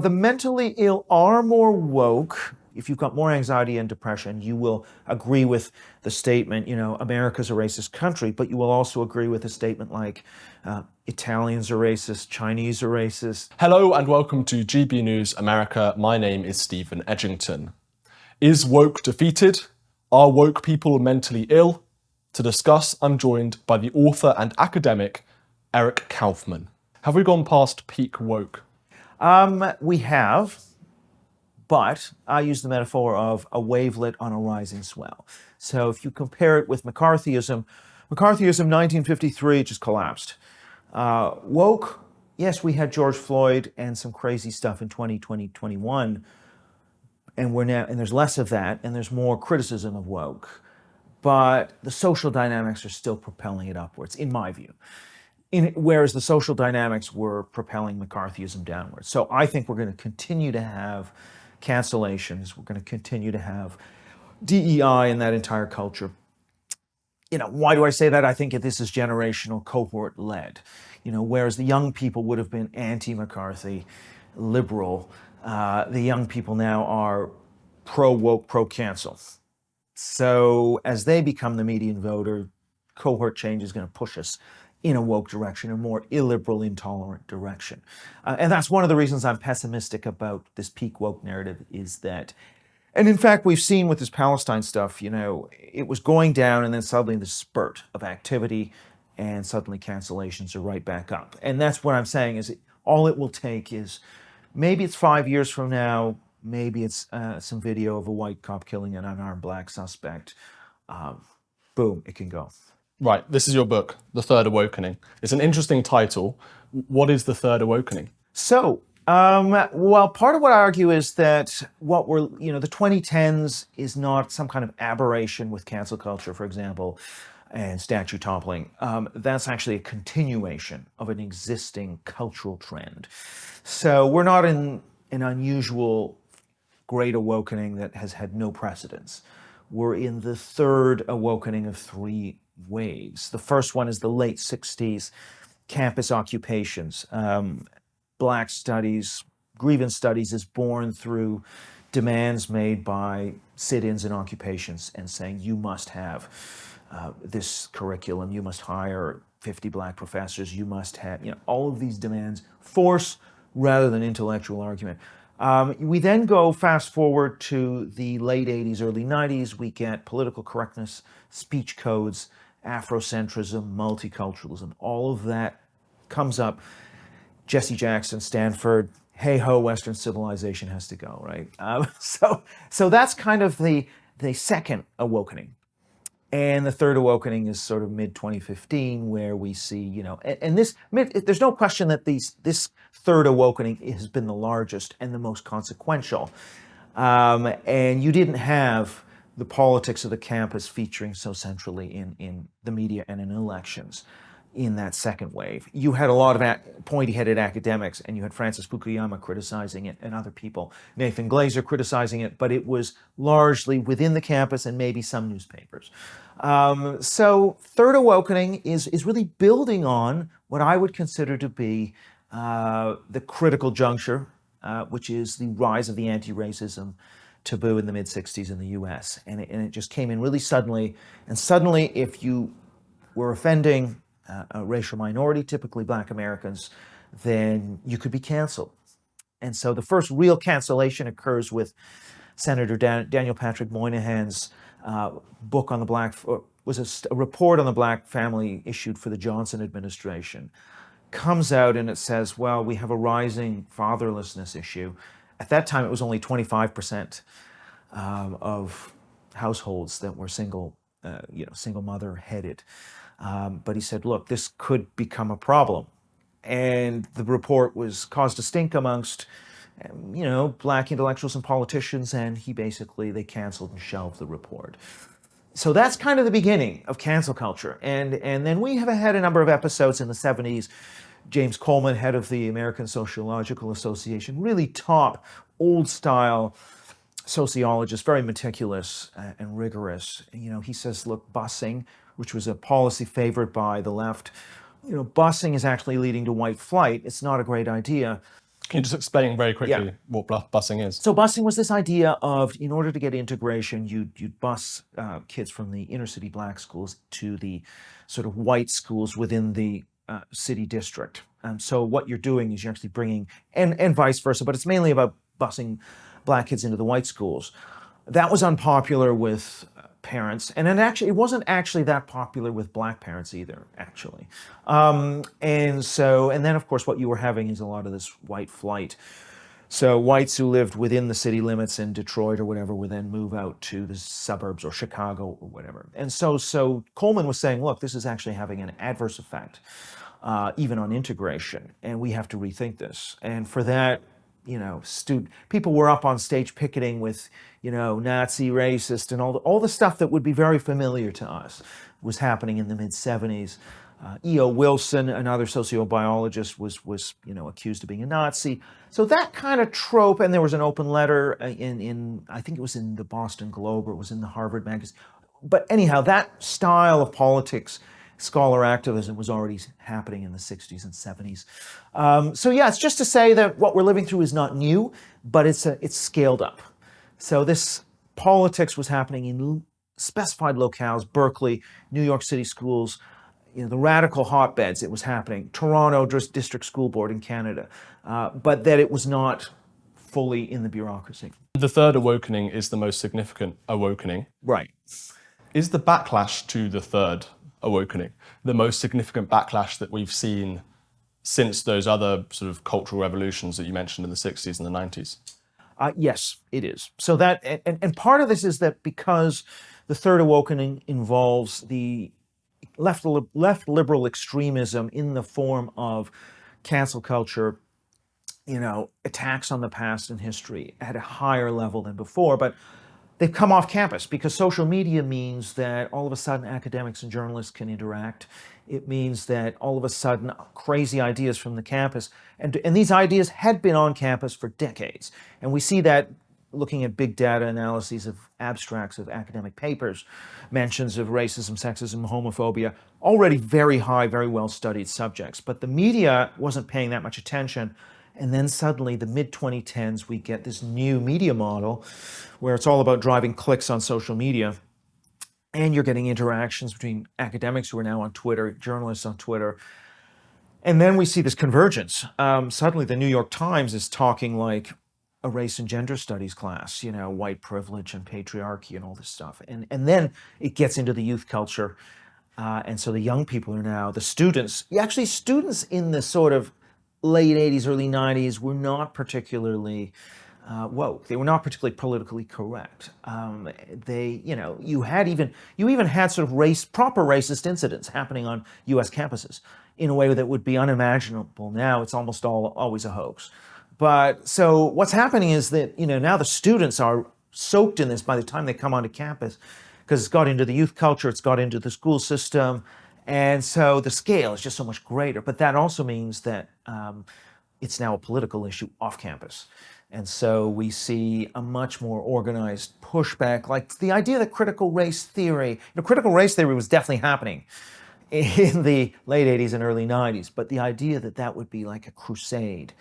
The mentally ill are more woke. If you've got more anxiety and depression, you will agree with the statement, America's a racist country, but you will also agree with a statement like Italians are racist, Chinese are racist. Hello and welcome to GB News America. My name is Stephen Edginton. Is woke defeated? Are woke people mentally ill? To discuss, I'm joined by the author and academic Eric Kaufmann. Have we gone past peak woke? We have, but I use the metaphor of a wavelet on a rising swell. So if you compare it with McCarthyism, 1953 just collapsed. Woke, yes, we had George Floyd and some crazy stuff in 2021, and there's less of that, and there's more criticism of woke. But the social dynamics are still propelling it upwards, in my view. Whereas the social dynamics were propelling McCarthyism downwards. So I think we're going to continue to have cancellations. We're going to continue to have DEI in that entire culture. Why do I say that? I think this is generational, cohort-led. Whereas the young people would have been anti-McCarthy, liberal, the young people now are pro-woke, pro-cancel. So as they become the median voter, cohort change is going to push us in a woke direction, a more illiberal, intolerant direction. And that's one of the reasons I'm pessimistic about this peak woke narrative is that, and in fact, we've seen with this Palestine stuff, it was going down and then suddenly the spurt of activity and suddenly cancellations are right back up. And that's what I'm saying is all it will take is maybe it's 5 years from now, maybe it's some video of a white cop killing an unarmed black suspect. Boom, it can go. Right, this is your book, The Third Awakening. It's an interesting title. What is the Third Awakening? So, well, part of what I argue is that the 2010s is not some kind of aberration with cancel culture, for example, and statue toppling. That's actually a continuation of an existing cultural trend. So we're not in an unusual great awakening that has had no precedence. We're in the third awakening of three waves. The first one is the late 60s campus occupations. Black studies, grievance studies is born through demands made by sit-ins and occupations and saying you must have this curriculum, you must hire 50 black professors, you must have, all of these demands, force rather than intellectual argument. We then go fast forward to the late 80s, early 90s. We get political correctness, speech codes, Afrocentrism, multiculturalism. All of that comes up. Jesse Jackson, Stanford, hey-ho, Western civilization has to go, right? So that's kind of the second awakening. And the third awakening is sort of mid-2015, where we see, there's no question that this third awakening has been the largest and the most consequential. And you didn't have the politics of the campus featuring so centrally in the media and in elections in that second wave. You had a lot of pointy-headed academics, and you had Francis Fukuyama criticizing it and other people, Nathan Glazer criticizing it, but it was largely within the campus and maybe some newspapers. So third awakening is really building on what I would consider to be the critical juncture, which is the rise of the anti-racism taboo in the mid-60s in the US. And it just came in really suddenly. And suddenly, if you were offending a racial minority, typically black Americans, then you could be canceled. And so the first real cancellation occurs with Senator Daniel Patrick Moynihan's book on the black, was a report on the black family issued for the Johnson administration. Comes out and it says, well, we have a rising fatherlessness issue. At that time, it was only 25% of households that were single mother headed. But he said, look, this could become a problem. And the report caused a stink amongst, black intellectuals and politicians, and they canceled and shelved the report. So that's kind of the beginning of cancel culture. And then we have had a number of episodes in the 70s. James Coleman, head of the American Sociological Association, really top, old-style sociologist, very meticulous and rigorous. He says, look, busing, which was a policy favored by the left, busing is actually leading to white flight. It's not a great idea. Can you just explain very quickly what busing is? So busing was this idea of, in order to get integration, you'd bus kids from the inner city black schools to the sort of white schools within the city district. So what you're doing is you're actually bringing, and vice versa, but it's mainly about busing black kids into the white schools. That was unpopular with parents, and it wasn't actually that popular with black parents either, actually. And then of course what you were having is a lot of this white flight. So whites who lived within the city limits in Detroit or whatever would then move out to the suburbs or Chicago or whatever. And so Coleman was saying, look, this is actually having an adverse effect, even on integration, and we have to rethink this. And for that, people were up on stage picketing with, Nazi, racist, and all the stuff that would be very familiar to us was happening in the mid-70s. E.O. Wilson, another sociobiologist, was accused of being a Nazi. So that kind of trope, and there was an open letter in I think it was in the Boston Globe or it was in the Harvard magazine. But anyhow, that style of politics, scholar activism, was already happening in the 60s and 70s. It's just to say that what we're living through is not new, but it's scaled up. So this politics was happening in specified locales: Berkeley, New York City schools, the radical hotbeds. It was happening. Toronto District School Board in Canada, but that it was not fully in the bureaucracy. The third awakening is the most significant awakening. Right. Is the backlash to the third awakening the most significant backlash that we've seen since those other sort of cultural revolutions that you mentioned in the 60s and the 90s? Yes, it is. So that, and part of this is that because the third awakening involves the left liberal extremism in the form of cancel culture, attacks on the past and history at a higher level than before, but they've come off campus because social media means that all of a sudden academics and journalists can interact. It means that all of a sudden crazy ideas from the campus, and these ideas had been on campus for decades. And we see that looking at big data analyses of abstracts of academic papers, mentions of racism, sexism, homophobia, already very high, very well studied subjects. But the media wasn't paying that much attention. And then suddenly, the mid-2010s, we get this new media model where it's all about driving clicks on social media. And you're getting interactions between academics who are now on Twitter, journalists on Twitter. And then we see this convergence. Suddenly, the New York Times is talking like a race and gender studies class, white privilege and patriarchy and all this stuff. And then it gets into the youth culture. And so the young people are now, the students, actually students in the sort of late 80s, early 90s were not particularly woke. They were not particularly politically correct. You even had sort of proper racist incidents happening on U.S. campuses in a way that would be unimaginable now. It's almost always a hoax. But so what's happening is that, now the students are soaked in this by the time they come onto campus, because it's got into the youth culture, it's got into the school system. And so the scale is just so much greater. But that also means that it's now a political issue off campus. And so we see a much more organized pushback, like the idea that critical race theory was definitely happening in the late 80s and early 90s. But the idea that that would be like a crusade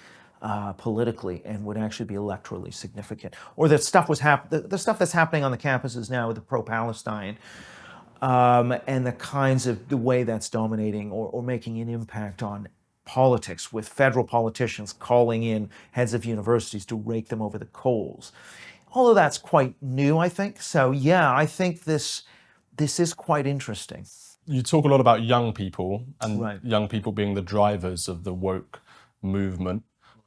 politically and would actually be electorally significant, or that stuff was the stuff that's happening on the campuses now with the pro-Palestine, and the way that's dominating or making an impact on politics, with federal politicians calling in heads of universities to rake them over the coals. All of that's quite new, I think. So yeah, I think this is quite interesting. You talk a lot about young people, and Right. young people being the drivers of the woke movement,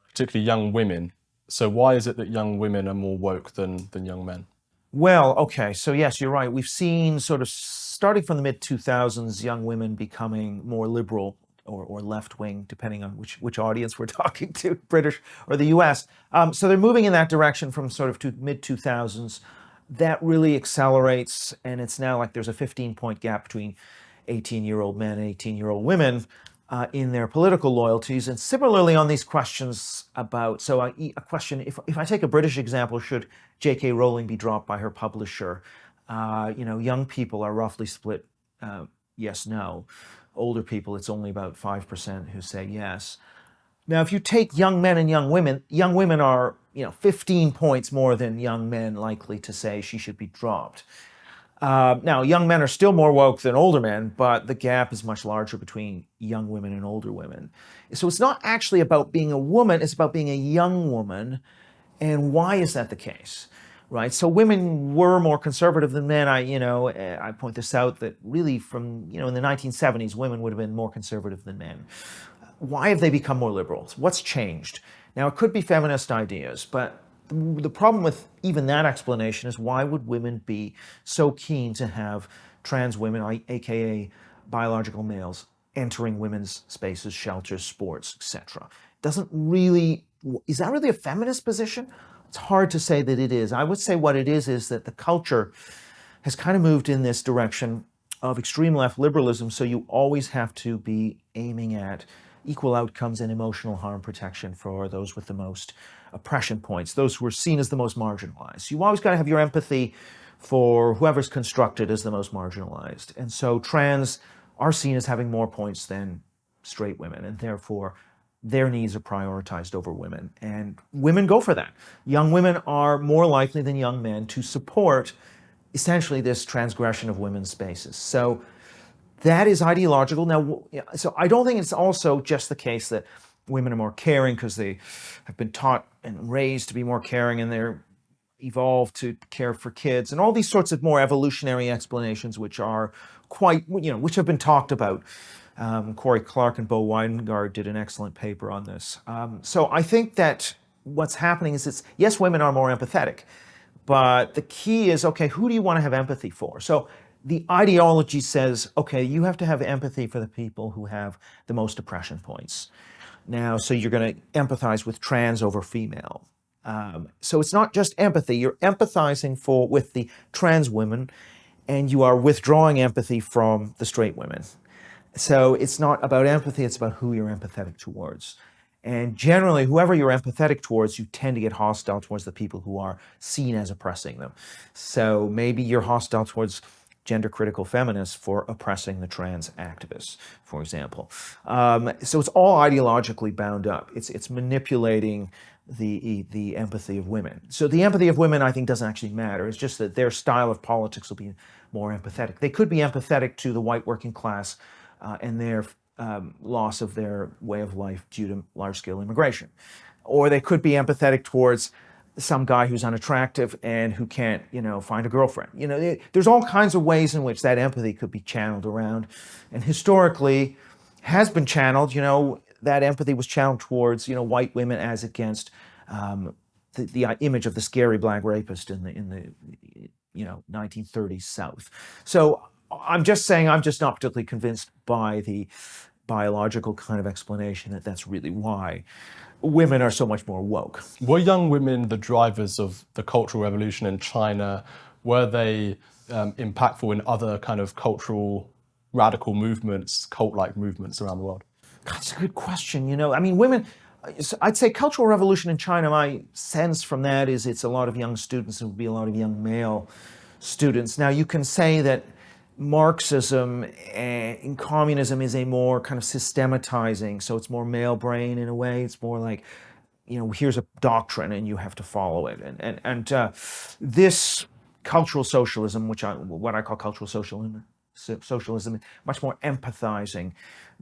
particularly young women. So why is it that young women are more woke than young men? Well, okay, so yes, you're right. We've seen sort of starting from the mid-2000s, young women becoming more liberal or left-wing, depending on which audience we're talking to, British or the US. So they're moving in that direction from sort of mid-2000s. That really accelerates, and it's now like there's a 15-point gap between 18-year-old men and 18-year-old women in their political loyalties. And similarly on these questions about, so a question, if I take a British example, should J.K. Rowling be dropped by her publisher? Young people are roughly split yes, no. Older people, it's only about 5% who say yes. Now, if you take young men and young women are 15 points more than young men likely to say she should be dropped. Now, young men are still more woke than older men, but the gap is much larger between young women and older women. So it's not actually about being a woman, it's about being a young woman. And why is that the case? Right? So women were more conservative than men. I point this out that really from, in the 1970s, women would have been more conservative than men. Why have they become more liberal? What's changed? Now, it could be feminist ideas, but the problem with even that explanation is why would women be so keen to have trans women, aka biological males, entering women's spaces, shelters, sports, etc.? Is that really a feminist position? It's hard to say that it is. I would say what it is that the culture has kind of moved in this direction of extreme left liberalism, so you always have to be aiming at equal outcomes and emotional harm protection for those with the most oppression points, those who are seen as the most marginalized. You always got to have your empathy for whoever's constructed as the most marginalized. And so trans are seen as having more points than straight women, and therefore their needs are prioritized over women. And women go for that. Young women are more likely than young men to support essentially this transgression of women's spaces. So that is ideological. Now, so I don't think it's also just the case that women are more caring because they have been taught and raised to be more caring and they're evolved to care for kids and all these sorts of more evolutionary explanations, which are quite, which have been talked about. Corey Clark and Bo Weingard did an excellent paper on this. So I think that what's happening is yes, women are more empathetic, but the key is, okay, who do you want to have empathy for? So the ideology says, okay, you have to have empathy for the people who have the most oppression points. Now, so you're going to empathize with trans over female. So it's not just empathy, you're empathizing with the trans women and you are withdrawing empathy from the straight women. So it's not about empathy, it's about who you're empathetic towards. And generally, whoever you're empathetic towards, you tend to get hostile towards the people who are seen as oppressing them. So maybe you're hostile towards gender-critical feminists for oppressing the trans activists, for example. So it's all ideologically bound up. It's manipulating the empathy of women. So the empathy of women, I think, doesn't actually matter. It's just that their style of politics will be more empathetic. They could be empathetic to the white working class and their loss of their way of life due to large-scale immigration. Or they could be empathetic towards some guy who's unattractive and who can't, find a girlfriend. There's all kinds of ways in which that empathy could be channeled around. And historically has been channeled, that empathy was channeled towards, white women as against the image of the scary black rapist in the 1930s South. So I'm just saying I'm just not particularly convinced by the biological kind of explanation that that's really why women are so much more woke. Were young women the drivers of the Cultural Revolution in China? Were they impactful in other kind of cultural radical movements, cult-like movements around the world? That's a good question. Women, I'd say Cultural Revolution in China, my sense from that is it's a lot of young students. It would be a lot of young male students. Now, you can say that Marxism in communism is a more kind of systematizing, so it's more male brain in a way. It's more like, here's a doctrine and you have to follow it. And this cultural socialism, what I call cultural socialism, much more empathizing,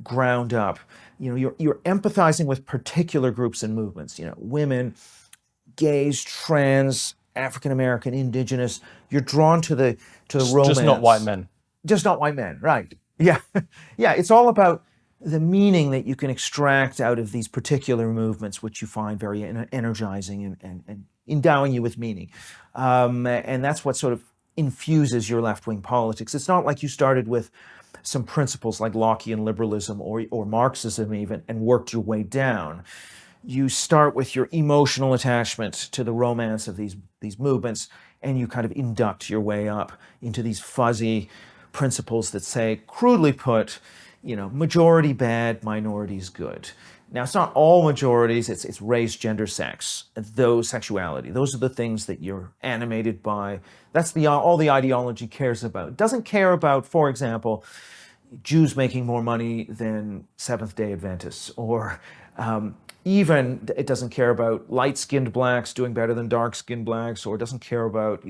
ground up. You're empathizing with particular groups and movements. Women, gays, trans, African American, indigenous. You're drawn to the romance. Just not white men. Just not white men, right? Yeah, yeah. It's all about the meaning that you can extract out of these particular movements, which you find very energizing and endowing you with meaning. And that's what sort of infuses your left-wing politics. It's not like you started with some principles like Lockean liberalism or Marxism even and worked your way down. You start with your emotional attachment to the romance of these movements, and you kind of induct your way up into these fuzzy principles that say, crudely put, majority bad, minorities good. Now, it's not all majorities, it's race, gender, sex, sexuality. Those are the things that you're animated by. That's all the ideology cares about. It doesn't care about, for example, Jews making more money than Seventh-day Adventists or, Even it doesn't care about light-skinned blacks doing better than dark-skinned blacks, or it doesn't care about,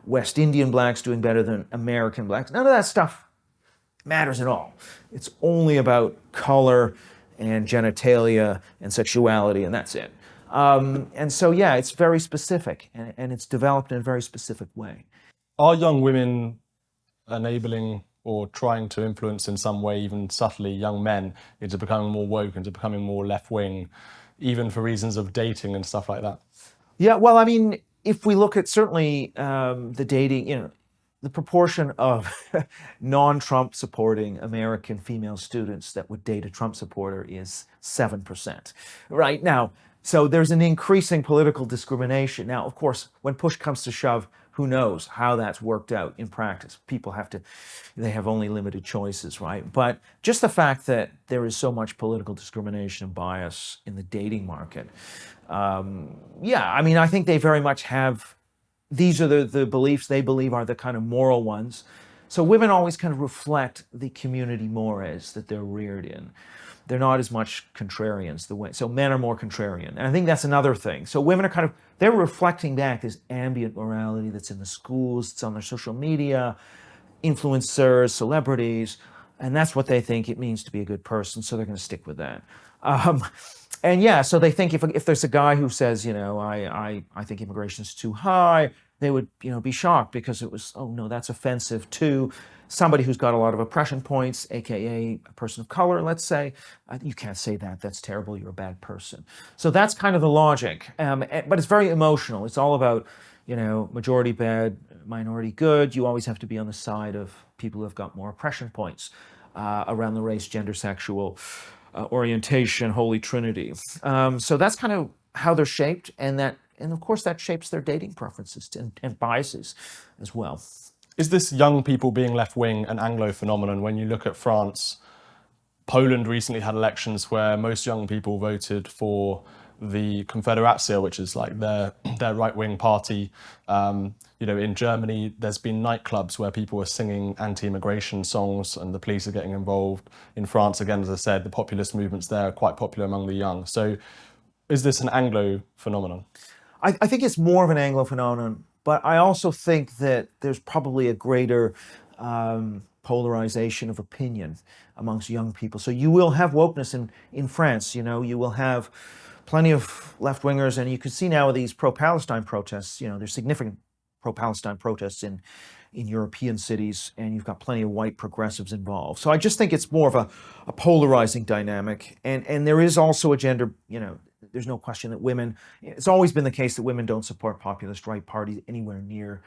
West Indian blacks doing better than American blacks. None of that stuff matters at all. It's only about color and genitalia and sexuality, and that's it. And so, yeah, it's very specific, and it's developed in a very specific way. Are young women enabling or trying to influence in some way, even subtly, young men into becoming more woke, into becoming more left-wing, even for reasons of dating and stuff like that? Yeah, well, I mean, if we look at certainly the dating, the proportion of non-Trump supporting American female students that would date a Trump supporter is 7%, right? Now, so there's an increasing political discrimination. Now, of course, when push comes to shove, who knows how that's worked out in practice? They have only limited choices, right? But just the fact that there is so much political discrimination and bias in the dating market, yeah, I mean, I think they very much have, these are the beliefs they believe are the kind of moral ones. So women always kind of reflect the community mores that they're reared in. They're not as much contrarians. So men are more contrarian. And I think that's another thing. So women are they're reflecting back this ambient morality that's in the schools, it's on their social media, influencers, celebrities, and that's what they think it means to be a good person, so they're going to stick with that. And yeah, so they think if there's a guy who says, I think immigration is too high, they would, be shocked because it was, oh no, that's offensive to somebody who's got a lot of oppression points, aka a person of color, let's say. You can't say that. That's terrible. You're a bad person. So that's kind of the logic. But it's very emotional. It's all about, majority bad, minority good. You always have to be on the side of people who have got more oppression points around the race, gender, sexual orientation, Holy Trinity. So that's kind of how they're shaped, and of course that shapes their dating preferences and biases as well. Is this young people being left-wing an Anglo phenomenon? When you look at France, Poland recently had elections where most young people voted for the Confederacja, which is like their right-wing party. In Germany, there's been nightclubs where people are singing anti-immigration songs and the police are getting involved. In France, again, as I said, the populist movements there are quite popular among the young. So is this an Anglo phenomenon? I think it's more of an Anglo phenomenon, but I also think that there's probably a greater polarization of opinion amongst young people. So you will have wokeness in France, you will have plenty of left-wingers, and you can see now with these pro-Palestine protests, there's significant pro-Palestine protests in European cities, and you've got plenty of white progressives involved. So I just think it's more of a polarizing dynamic, and there is also a gender, there's no question that women, it's always been the case that women don't support populist right parties anywhere near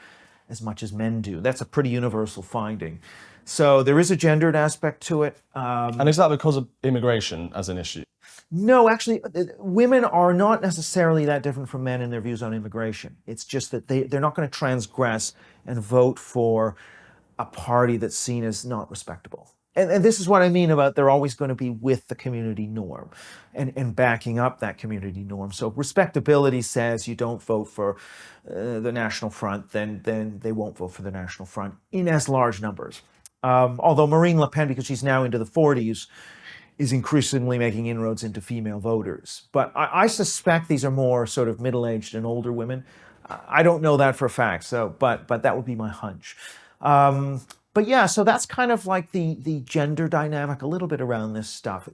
as much as men do. That's a pretty universal finding. So there is a gendered aspect to it. And is that because of immigration as an issue? No, actually, women are not necessarily that different from men in their views on immigration. It's just that they're not going to transgress and vote for a party that's seen as not respectable. And this is what I mean about they're always going to be with the community norm and backing up that community norm. So respectability says you don't vote for the National Front, then they won't vote for the National Front in as large numbers. Although Marine Le Pen, because she's now into the 40s, is increasingly making inroads into female voters. But I suspect these are more sort of middle-aged and older women. I don't know that for a fact, but that would be my hunch. But yeah, so that's kind of like the gender dynamic a little bit around this stuff.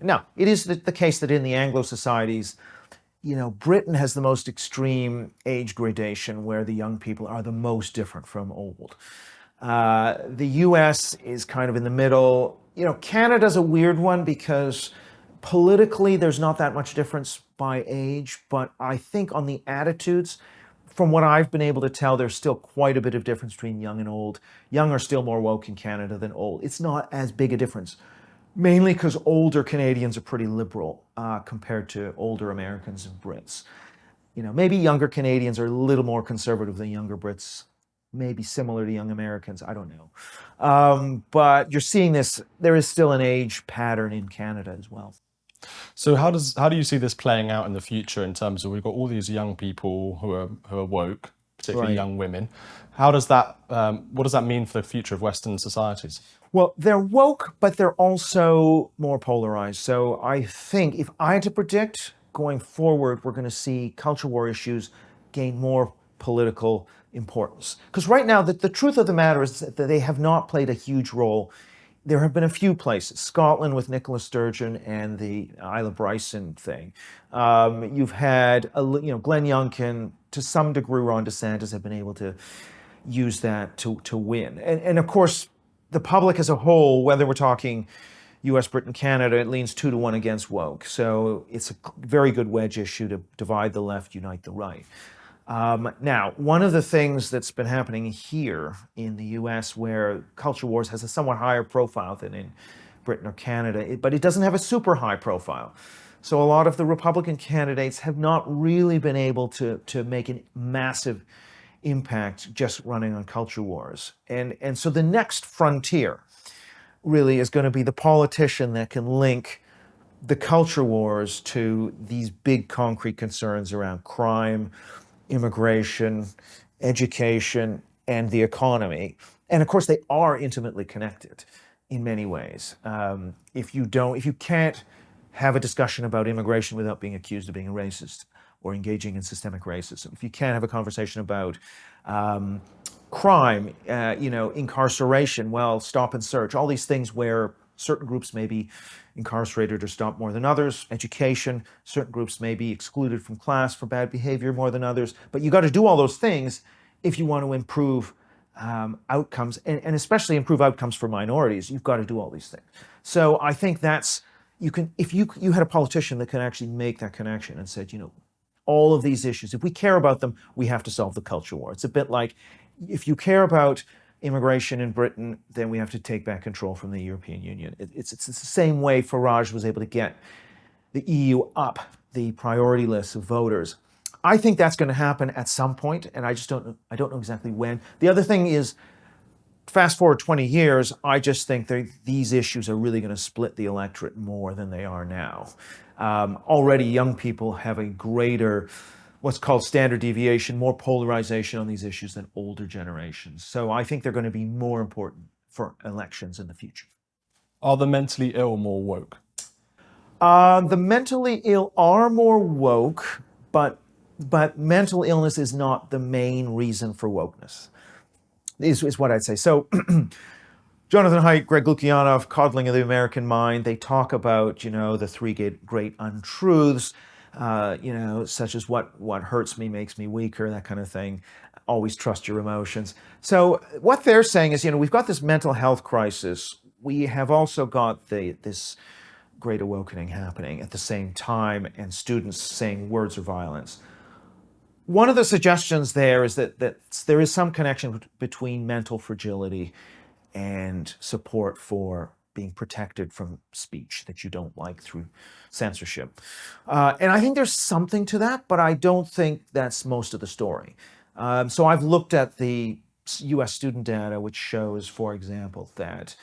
Now, it is the case that in the Anglo societies, Britain has the most extreme age gradation where the young people are the most different from old. The US is kind of in the middle. Canada's a weird one because politically there's not that much difference by age, but I think on the attitudes, from what I've been able to tell, there's still quite a bit of difference between young and old. Young are still more woke in Canada than old. It's not as big a difference, mainly because older Canadians are pretty liberal compared to older Americans and Brits. Maybe younger Canadians are a little more conservative than younger Brits, maybe similar to young Americans, I don't know. But you're seeing this, there is still an age pattern in Canada as well. So how do you see this playing out in the future in terms of we've got all these young people who are woke, particularly Right. young women. How does that, what does that mean for the future of Western societies? Well, they're woke, but they're also more polarized. So I think if I had to predict going forward, we're going to see culture war issues gain more political importance. Because right now, the truth of the matter is that they have not played a huge role. There have been a few places, Scotland with Nicola Sturgeon and the Isla Bryson thing. You've had, Glenn Youngkin, to some degree, Ron DeSantis have been able to use that to win. And of course, the public as a whole, whether we're talking US, Britain, Canada, it leans 2-1 against woke. So it's a very good wedge issue to divide the left, unite the right. Now, one of the things that's been happening here in the US, where culture wars has a somewhat higher profile than in Britain or Canada, but it doesn't have a super high profile. So a lot of the Republican candidates have not really been able to make a massive impact just running on culture wars. And so the next frontier really is going to be the politician that can link the culture wars to these big concrete concerns around crime, immigration, education, and the economy. And of course, they are intimately connected in many ways. If you can't have a discussion about immigration without being accused of being a racist or engaging in systemic racism, if you can't have a conversation about crime, incarceration, well, stop and search, all these things where certain groups may be incarcerated or stopped more than others, education, certain groups may be excluded from class for bad behavior more than others, but you got to do all those things if you want to improve outcomes, and especially improve outcomes for minorities. You've got to do all these things. So I think that's, if you had a politician that can actually make that connection and said, all of these issues, if we care about them, we have to solve the culture war. It's a bit like, if you care about immigration in Britain, then we have to take back control from the European Union. It's the same way Farage was able to get the EU up the priority list of voters. I think that's going to happen at some point, and I don't know exactly when. The other thing is, fast forward 20 years, I just think these issues are really going to split the electorate more than they are now. Already young people have a greater, what's called standard deviation, more polarization on these issues than older generations. So I think they're going to be more important for elections in the future. Are the mentally ill more woke? The mentally ill are more woke, but mental illness is not the main reason for wokeness, is what I'd say. So Jonathan Haidt, Greg Lukianoff, Coddling of the American Mind, they talk about, the three great untruths, such as what hurts me makes me weaker, that kind of thing. Always trust your emotions. So what they're saying is, we've got this mental health crisis. We have also got this great awakening happening at the same time, and students saying words of violence. One of the suggestions there is that there is some connection between mental fragility and support for being protected from speech that you don't like through censorship. And I think there's something to that, but I don't think that's most of the story. So I've looked at the US student data, which shows, for example, that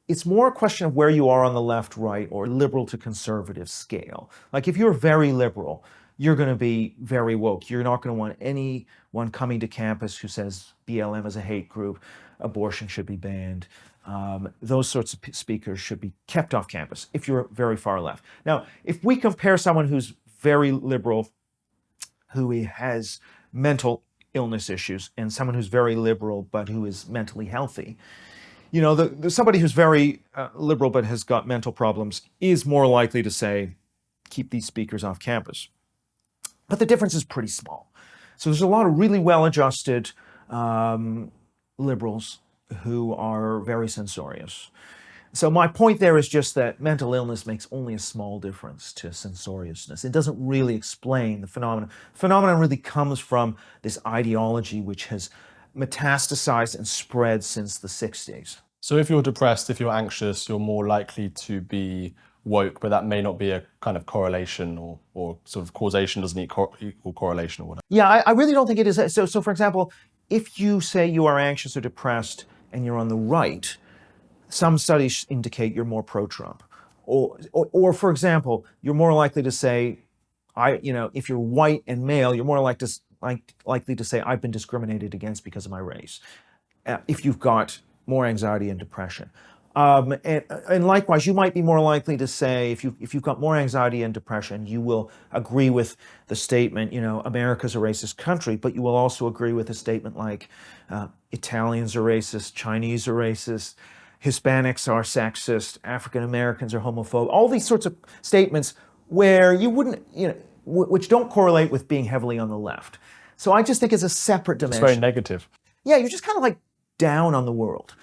it's more a question of where you are on the left, right, or liberal to conservative scale. Like if you're very liberal, you're going to be very woke. You're not going to want anyone coming to campus who says BLM is a hate group, abortion should be banned. Those sorts of speakers should be kept off campus if you're very far left. Now, if we compare someone who's very liberal, who has mental illness issues, and someone who's very liberal but who is mentally healthy, somebody who's very liberal but has got mental problems is more likely to say, keep these speakers off campus. But the difference is pretty small. So there's a lot of really well-adjusted liberals who are very censorious. So my point there is just that mental illness makes only a small difference to censoriousness. It doesn't really explain the phenomenon. The phenomenon really comes from this ideology which has metastasized and spread since the 60s. So if you're depressed, if you're anxious, you're more likely to be woke, but that may not be a kind of correlation or sort of causation doesn't equal correlation or whatever. Yeah, I really don't think it is. So for example, if you say you are anxious or depressed and you're on the right, some studies indicate you're more pro-Trump. Or for example, you're more likely to say, if you're white and male, you're more likely likely to say, I've been discriminated against because of my race, if you've got more anxiety and depression. And likewise, you might be more likely to say, if you've got more anxiety and depression, you will agree with the statement, America's a racist country, but you will also agree with a statement like Italians are racist, Chinese are racist, Hispanics are sexist, African Americans are homophobic, all these sorts of statements where you wouldn't, which don't correlate with being heavily on the left. So I just think it's a separate dimension. It's very negative. Yeah, you're just kind of like down on the world.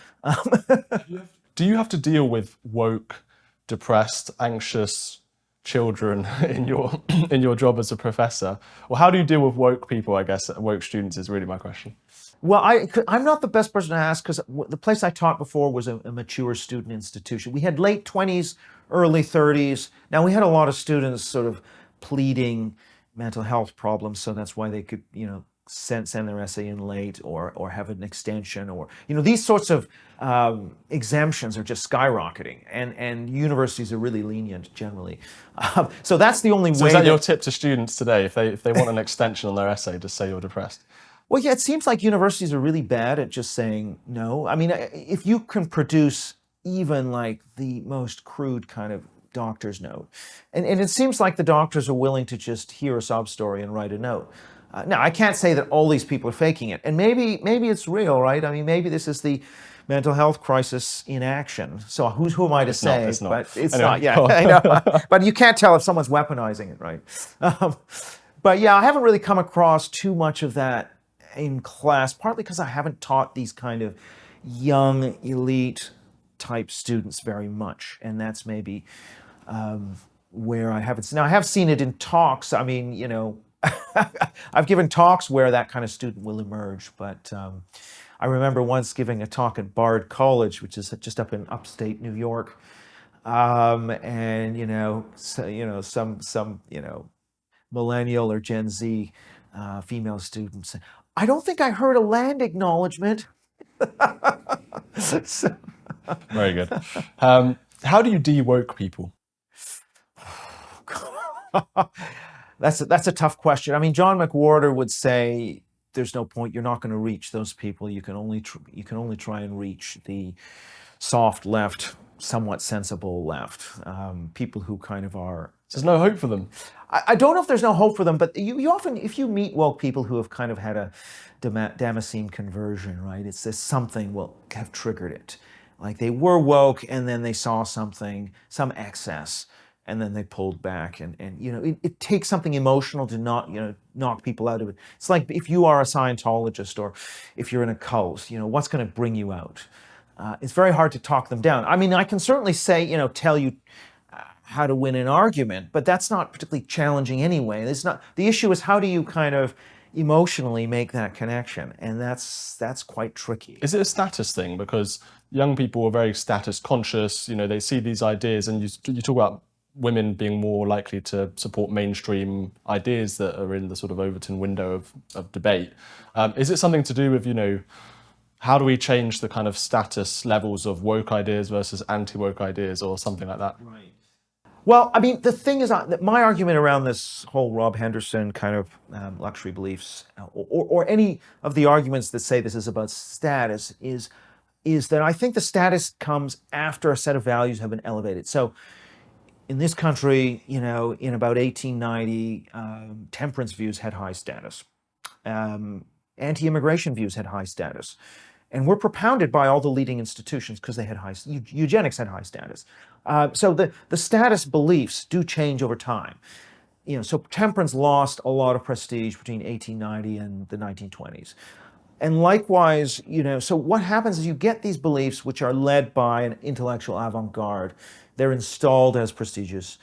Do you have to deal with woke, depressed, anxious children in your job as a professor? Or how do you deal with woke people, I guess? Woke students is really my question. Well, I'm not the best person to ask because the place I taught before was a mature student institution. We had late 20s, early 30s. Now, we had a lot of students sort of pleading mental health problems, so that's why they could, send their essay in late or have an extension, or these sorts of exemptions are just skyrocketing, and universities are really lenient generally. So that's the only way. So is that your tip to students today? If they want an extension on their essay, just say you're depressed. Well, yeah, it seems like universities are really bad at just saying no. I mean, if you can produce even like the most crude kind of doctor's note, and it seems like the doctors are willing to just hear a sob story and write a note. Now, I can't say that all these people are faking it, and maybe it's real, right? I mean, maybe this is the mental health crisis in action. So who am I to say? It's not. But it's Anyway, not. Yeah, I know. But you can't tell if someone's weaponizing it, right? But yeah, I haven't really come across too much of that in class, partly because I haven't taught these kind of young elite type students very much, and that's maybe where I haven't. Now I have seen it in talks. I mean, I've given talks where that kind of student will emerge, but I remember once giving a talk at Bard College, which is just up in upstate New York, and some millennial or Gen Z female students. I don't think I heard a land acknowledgement. So, very good. How do you de-woke people? That's a tough question. I mean, John McWhorter would say there's no point. You're not going to reach those people. You can only try and reach the soft left, somewhat sensible left, people who kind of are. There's no hope for them. I don't know if there's no hope for them, but you often, if you meet woke people who have kind of had a Damascene conversion, right? It's this something will have triggered it. Like they were woke and then they saw something, some excess, and then they pulled back. And it takes something emotional to not, knock people out of it. It's like if you are a Scientologist or if you're in a cult, what's going to bring you out? It's very hard to talk them down. I mean, I can certainly say, tell you how to win an argument, but that's not particularly challenging anyway. The issue is how do you kind of emotionally make that connection, and that's quite tricky. Is it a status thing? Because young people are very status conscious. They see these ideas, and you talk about women being more likely to support mainstream ideas that are in the sort of Overton window of debate. Is it something to do with, how do we change the kind of status levels of woke ideas versus anti-woke ideas or something like that? Right. Well, I mean, the thing is that my argument around this whole Rob Henderson kind of luxury beliefs, or any of the arguments that say this is about status, is that I think the status comes after a set of values have been elevated. So in this country, in about 1890, temperance views had high status. Anti-immigration views had high status. And were propounded by all the leading institutions because they had eugenics had high status. So the status beliefs do change over time. So temperance lost a lot of prestige between 1890 and the 1920s. And likewise, so what happens is you get these beliefs which are led by an intellectual avant-garde. They're installed as prestigious.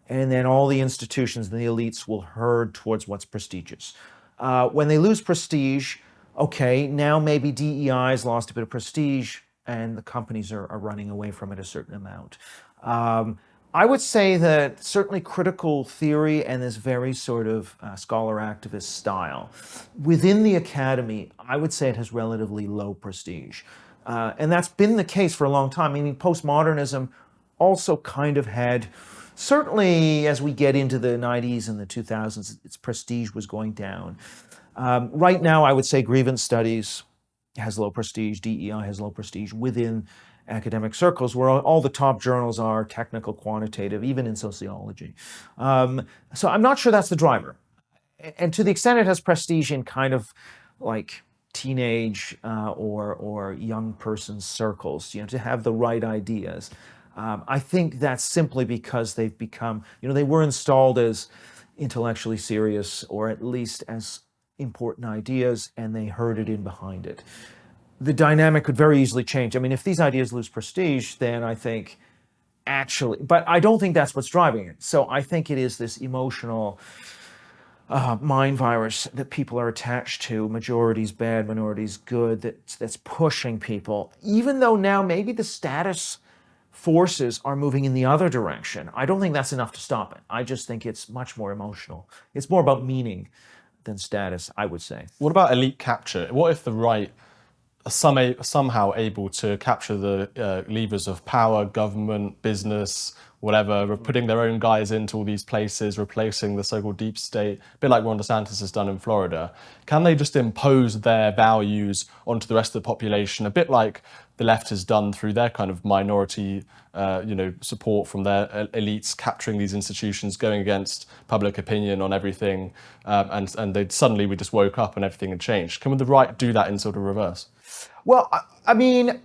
And then all the institutions and the elites will herd towards what's prestigious. When they lose prestige, okay, now maybe DEI has lost a bit of prestige and the companies are running away from it a certain amount. I would say that certainly critical theory and this very sort of scholar activist style within the academy, I would say it has relatively low prestige. And that's been the case for a long time. I mean, postmodernism also kind of had, certainly as we get into the 90s and the 2000s, its prestige was going down. Right now, I would say grievance studies has low prestige, DEI has low prestige within academic circles, where all the top journals are technical, quantitative, even in sociology. So I'm not sure that's the driver. And to the extent it has prestige in kind of like teenage or young person circles, to have the right ideas. I think that's simply because they've become, they were installed as intellectually serious or at least as important ideas, and they herded in behind it. The dynamic could very easily change. I mean, if these ideas lose prestige, then I think actually, but I don't think that's what's driving it. So I think it is this emotional mind virus that people are attached to, majorities bad, minorities good, that's pushing people, even though now maybe the status forces are moving in the other direction. I don't think that's enough to stop it. I just think it's much more emotional. It's more about meaning than status, I would say. What about elite capture? What if the right are somehow able to capture the levers of power, government, business, whatever, putting their own guys into all these places, replacing the so-called deep state, a bit like Ron DeSantis has done in Florida? Can they just impose their values onto the rest of the population, a bit like the left has done through their kind of minority, support from their elites, capturing these institutions, going against public opinion on everything, and suddenly we just woke up and everything had changed? Can the right do that in sort of reverse? Well, I mean,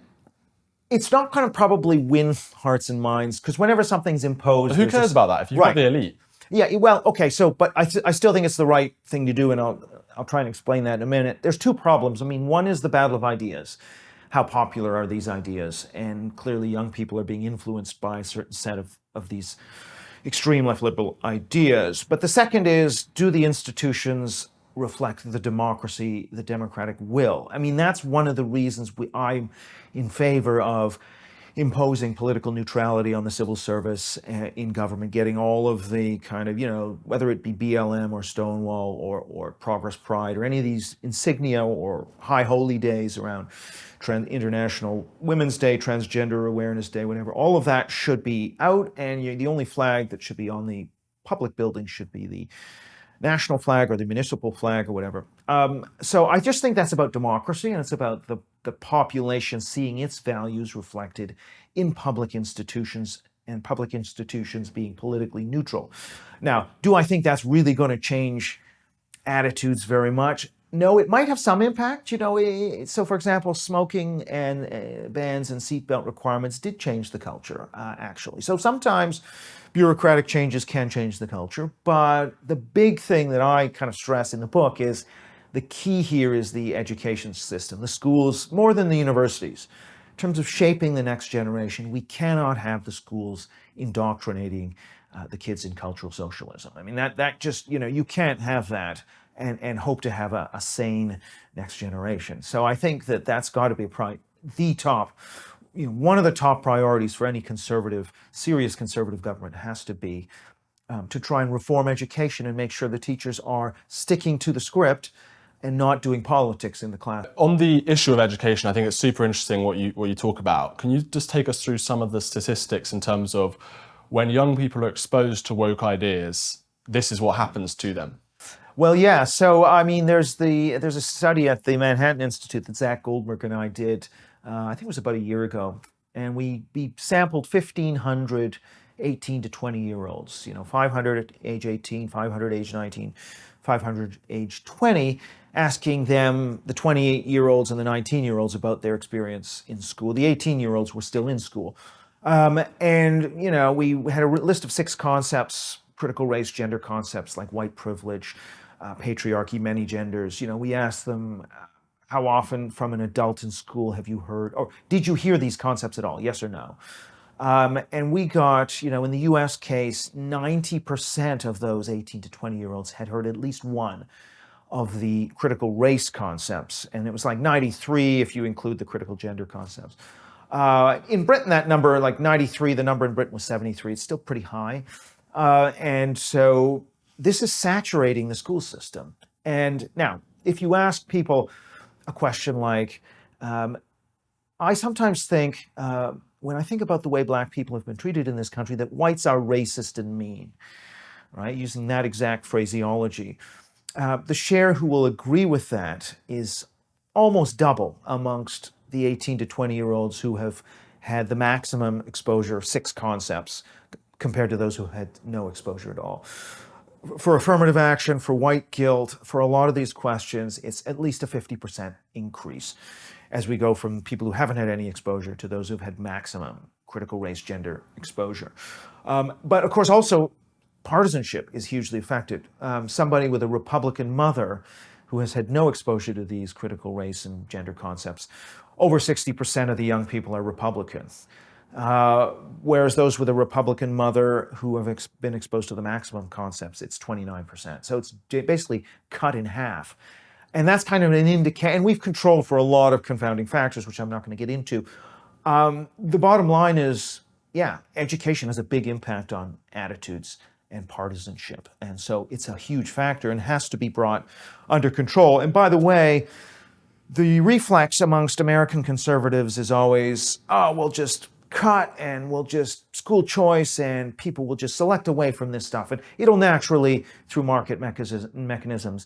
it's not going to probably win hearts and minds, because whenever something's imposed, Who cares about that if you've got the elite? Yeah, well, okay, so, but I still think it's the right thing to do, and I'll try and explain that in a minute. There's two problems. I mean, one is the battle of ideas. How popular are these ideas? And clearly young people are being influenced by a certain set of these extreme left liberal ideas. But the second is, do the institutions reflect the democracy, the democratic will? I mean, that's one of the reasons I'm in favor of imposing political neutrality on the civil service in government, getting all of the kind of, whether it be BLM or Stonewall or Progress Pride or any of these insignia or high holy days around International Women's Day, Transgender Awareness Day, whatever, all of that should be out, and the only flag that should be on the public building should be the national flag or the municipal flag or whatever. So I just think that's about democracy, and it's about the population seeing its values reflected in public institutions, and public institutions being politically neutral. Now, do I think that's really going to change attitudes very much? No, it might have some impact. So for example, smoking and bans and seatbelt requirements did change the culture, actually. So sometimes bureaucratic changes can change the culture, but the big thing that I kind of stress in the book is the key here is the education system, the schools, more than the universities. In terms of shaping the next generation, we cannot have the schools indoctrinating the kids in cultural socialism. I mean, that just, you can't have that and hope to have a sane next generation. So I think that's got to be the top, one of the top priorities for any serious conservative government has to be to try and reform education and make sure the teachers are sticking to the script and not doing politics in the class. On the issue of education, I think it's super interesting what you talk about. Can you just take us through some of the statistics in terms of when young people are exposed to woke ideas, this is what happens to them? Well, yeah. So, I mean, there's a study at the Manhattan Institute that Zach Goldberg and I did, I think it was about a year ago, and we sampled 1,500 18 to 20-year-olds, 500 at age 18, 500 age 19, 500 age 20, asking them, the 28-year-olds and the 19-year-olds, about their experience in school. The 18-year-olds were still in school. And, we had a list of 6 concepts, critical race gender concepts like white privilege, patriarchy, many genders. We asked them, how often from an adult in school have you heard, or did you hear these concepts at all? Yes or no? And we got, in the US case, 90% of those 18 to 20-year-olds had heard at least one of the critical race concepts. And it was like 93 if you include the critical gender concepts. In Britain, that number, like 93, the number in Britain was 73. It's still pretty high. And so this is saturating the school system. And now, if you ask people a question like, I sometimes think, when I think about the way Black people have been treated in this country, that whites are racist and mean, right? Using that exact phraseology. The share who will agree with that is almost double amongst the 18 to 20-year-olds who have had the maximum exposure of 6 concepts compared to those who had no exposure at all. For affirmative action, for white guilt, for a lot of these questions, it's at least a 50% increase as we go from people who haven't had any exposure to those who've had maximum critical race gender exposure. But of course, also partisanship is hugely affected. Somebody with a Republican mother who has had no exposure to these critical race and gender concepts, over 60% of the young people are Republican. Whereas those with a Republican mother who have been exposed to the maximum concepts, it's 29%. So it's basically cut in half. And that's kind of an indicator, and we've controlled for a lot of confounding factors, which I'm not going to get into. The bottom line is, yeah, education has a big impact on attitudes and partisanship. And so it's a huge factor and has to be brought under control. And by the way, the reflex amongst American conservatives is always, oh, we'll just cut and we'll just school choice and people will just select away from this stuff. And it'll naturally, through market mechanisms,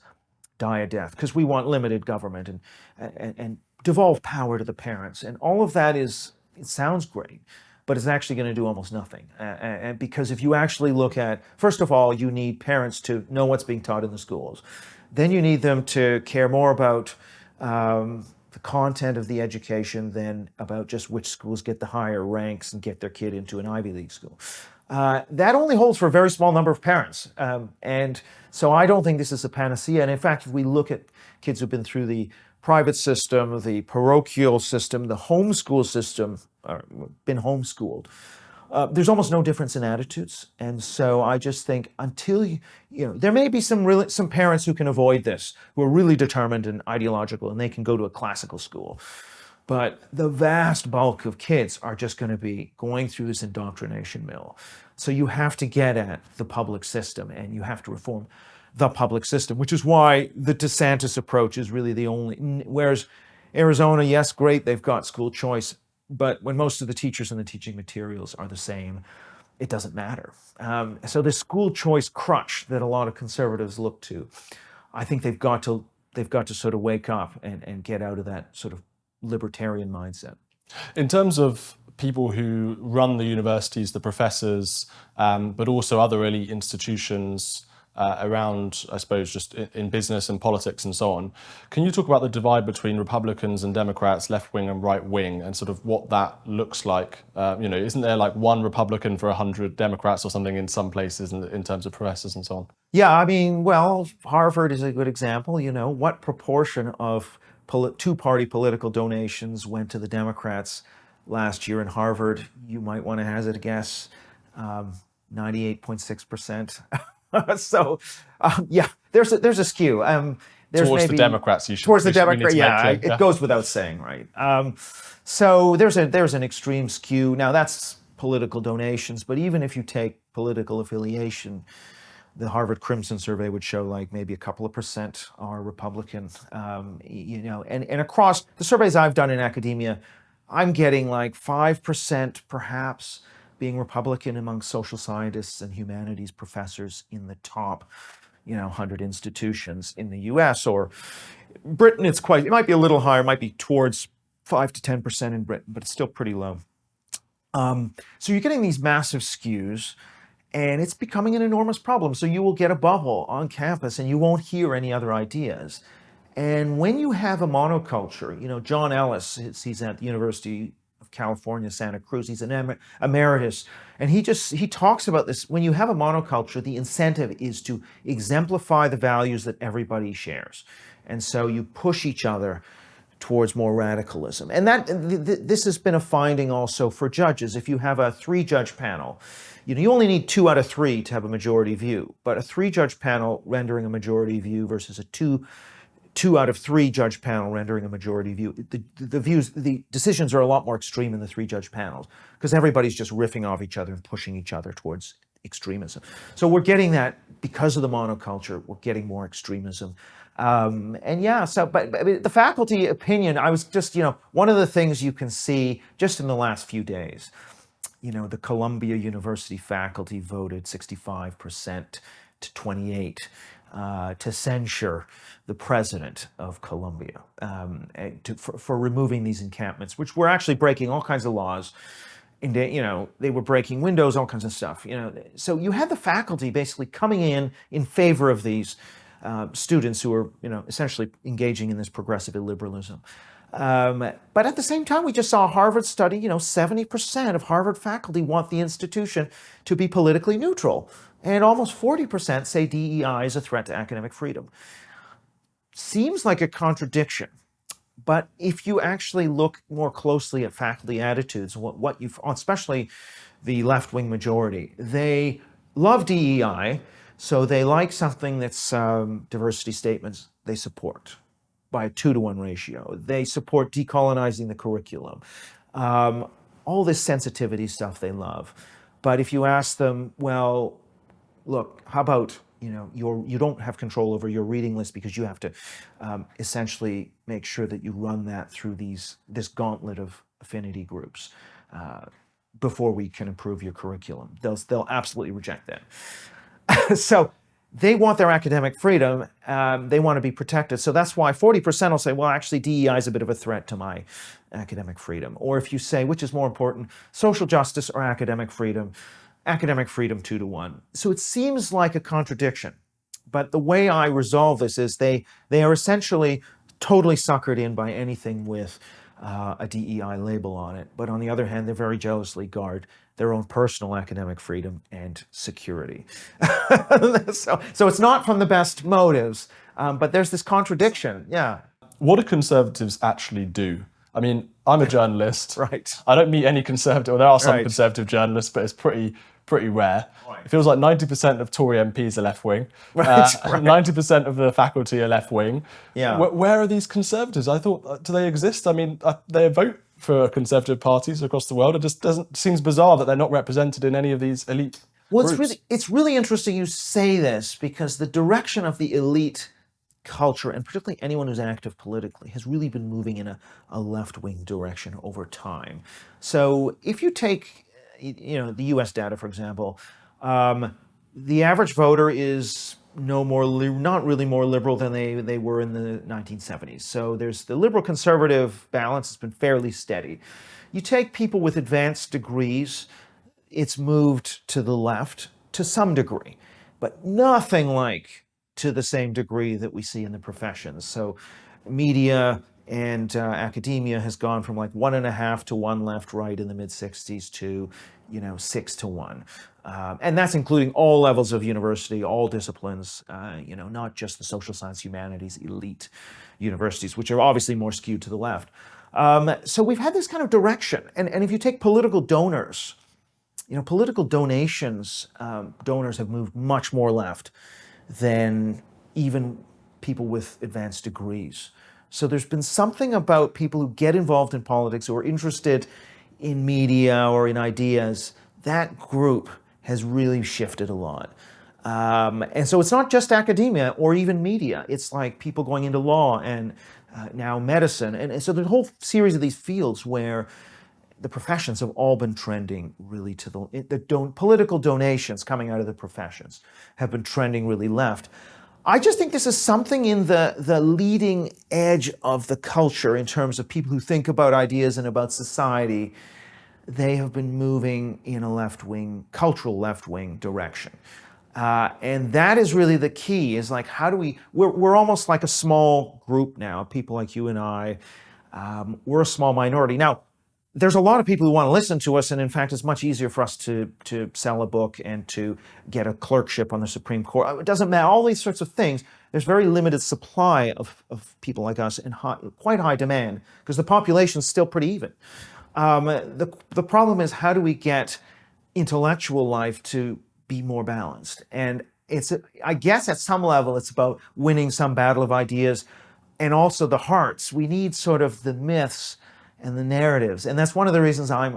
die a death because we want limited government and devolve power to the parents. And all of that is, it sounds great, but it's actually going to do almost nothing. And because if you actually look at, first of all, you need parents to know what's being taught in the schools. Then you need them to care more about the content of the education than about just which schools get the higher ranks and get their kid into an Ivy League school. That only holds for a very small number of parents. And so I don't think this is a panacea. And in fact, if we look at kids who've been through the private system, the parochial system, the homeschool system, or been homeschooled, there's almost no difference in attitudes. And so I just think until, there may be some parents who can avoid this, who are really determined and ideological, and they can go to a classical school. But the vast bulk of kids are just going to be going through this indoctrination mill. So you have to get at the public system and you have to reform the public system, which is why the DeSantis approach is really the only, whereas Arizona, yes, great, they've got school choice, but when most of the teachers and the teaching materials are the same, it doesn't matter. So this school choice crutch that a lot of conservatives look to, I think they've got to sort of wake up and get out of that sort of libertarian mindset. In terms of people who run the universities, the professors, but also other elite institutions around, I suppose, just in business and politics and so on, can you talk about the divide between Republicans and Democrats, left wing and right wing, and sort of what that looks like? Isn't there like one Republican for 100 Democrats or something in some places in terms of professors and so on? Yeah, I mean, well, Harvard is a good example. What proportion of two-party political donations went to the Democrats last year in Harvard? You might want to hazard a guess, 98.6%. So, yeah, there's a skew. There's towards maybe, the Democrats, you should. Towards the Democrats, yeah, it goes without saying, right? So there's an extreme skew. Now that's political donations, but even if you take political affiliation, the Harvard Crimson Survey would show like maybe a couple of percent are Republican, and across the surveys I've done in academia, I'm getting like 5% perhaps being Republican among social scientists and humanities professors in the top, 100 institutions in the US. Or Britain, it might be a little higher, it might be towards 5 to 10% in Britain, but it's still pretty low. So you're getting these massive skews, and it's becoming an enormous problem. So you will get a bubble on campus and you won't hear any other ideas. And when you have a monoculture, John Ellis, he's at the University of California, Santa Cruz, he's an emeritus, and he talks about this. When you have a monoculture, the incentive is to exemplify the values that everybody shares. And so you push each other towards more radicalism. And this has been a finding also for judges. If you have a 3-judge panel, you only need 2 out of 3 to have a majority view, but a 3-judge panel rendering a majority view versus a 2 out of 3 judge panel rendering a majority view, the decisions are a lot more extreme in the 3-judge panels because everybody's just riffing off each other and pushing each other towards extremism. So we're getting that because of the monoculture, we're getting more extremism. But the faculty opinion, I was just, one of the things you can see just in the last few days, the Columbia University faculty voted 65% to 28. to censure the president of Colombia for removing these encampments, which were actually breaking all kinds of laws. And they were breaking windows, all kinds of stuff. So you had the faculty basically coming in favor of these students who were essentially engaging in this progressive illiberalism. But at the same time, we just saw a Harvard study, 70% of Harvard faculty want the institution to be politically neutral. And almost 40% say DEI is a threat to academic freedom. Seems like a contradiction. But if you actually look more closely at faculty attitudes, what you've, especially the left-wing majority, they love DEI, so they like something that's diversity statements they support by a 2-to-1 ratio. They support decolonizing the curriculum. All this sensitivity stuff they love. But if you ask them, well, look, how about you don't have control over your reading list because you have to essentially make sure that you run that through this gauntlet of affinity groups before we can improve your curriculum. They'll absolutely reject that. So they want their academic freedom. They want to be protected. So that's why 40% will say, well, actually, DEI is a bit of a threat to my academic freedom. Or if you say, which is more important, social justice or academic freedom 2-to-1. So it seems like a contradiction. But the way I resolve this is they are essentially totally suckered in by anything with a DEI label on it. But on the other hand, they very jealously guard their own personal academic freedom and security. So it's not from the best motives, but there's this contradiction. Yeah. What do conservatives actually do? I mean, I'm a journalist. Right. I don't meet any conservative, well, there are some Right. conservative journalists, but it's pretty rare. Right. It feels like 90% of Tory MPs are left-wing. Right. 90% of the faculty are left-wing. Yeah. Where are these conservatives? I thought, do they exist? I mean, they vote for conservative parties across the world. It just seems bizarre that they're not represented in any of these elite groups. It's really interesting you say this, because the direction of the elite culture, and particularly anyone who's active politically, has really been moving in a left-wing direction over time. So if you take the U.S. data, for example, the average voter is not really more liberal than they were in the 1970s. So there's the liberal-conservative balance has been fairly steady. You take people with advanced degrees, it's moved to the left to some degree, but nothing like to the same degree that we see in the professions. So media and academia has gone from like 1.5 to 1 left-right in the mid-60s to 6-to-1. And that's including all levels of university, all disciplines, not just the social science humanities elite universities, which are obviously more skewed to the left. So we've had this kind of direction. And if you take political donors, political donations, donors have moved much more left than even people with advanced degrees. So there's been something about people who get involved in politics, who are interested in media or in ideas. That group has really shifted a lot. And so it's not just academia or even media. It's like people going into law and now medicine. And so there's a whole series of these fields where the professions have all been trending really to the political donations coming out of the professions have been trending really left. I just think this is something in the leading edge of the culture in terms of people who think about ideas and about society. They have been moving in a left-wing, cultural left-wing direction. And that is really the key, is like, how do we're almost like a small group now, people like you and I. We're a small minority. Now, there's a lot of people who want to listen to us, and in fact, it's much easier for us to sell a book and to get a clerkship on the Supreme Court. It doesn't matter, all these sorts of things. There's very limited supply of people like us and quite high demand, because the population's still pretty even. The problem is, how do we get intellectual life to be more balanced? And I guess at some level, it's about winning some battle of ideas, and also the hearts. We need sort of the myths and the narratives. And that's one of the reasons I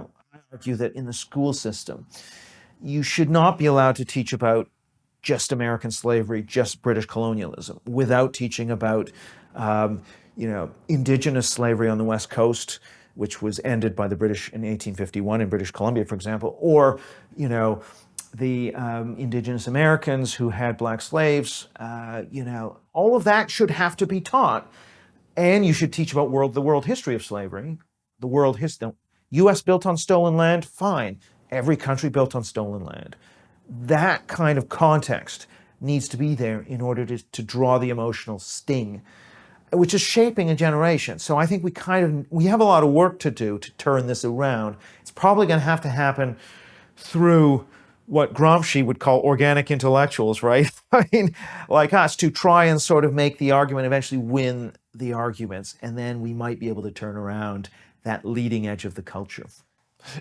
argue that in the school system, you should not be allowed to teach about just American slavery, just British colonialism, without teaching about, indigenous slavery on the West Coast, which was ended by the British in 1851 in British Columbia, for example, or, the indigenous Americans who had black slaves, all of that should have to be taught. And you should teach about the world history of slavery, the world history. U.S. built on stolen land, fine. Every country built on stolen land. That kind of context needs to be there in order to draw the emotional sting, which is shaping a generation. So I think we have a lot of work to do to turn this around. It's probably going to happen through what Gramsci would call organic intellectuals, right? I mean, like us, to try and sort of make the argument, eventually win the arguments, and then we might be able to turn around that leading edge of the culture.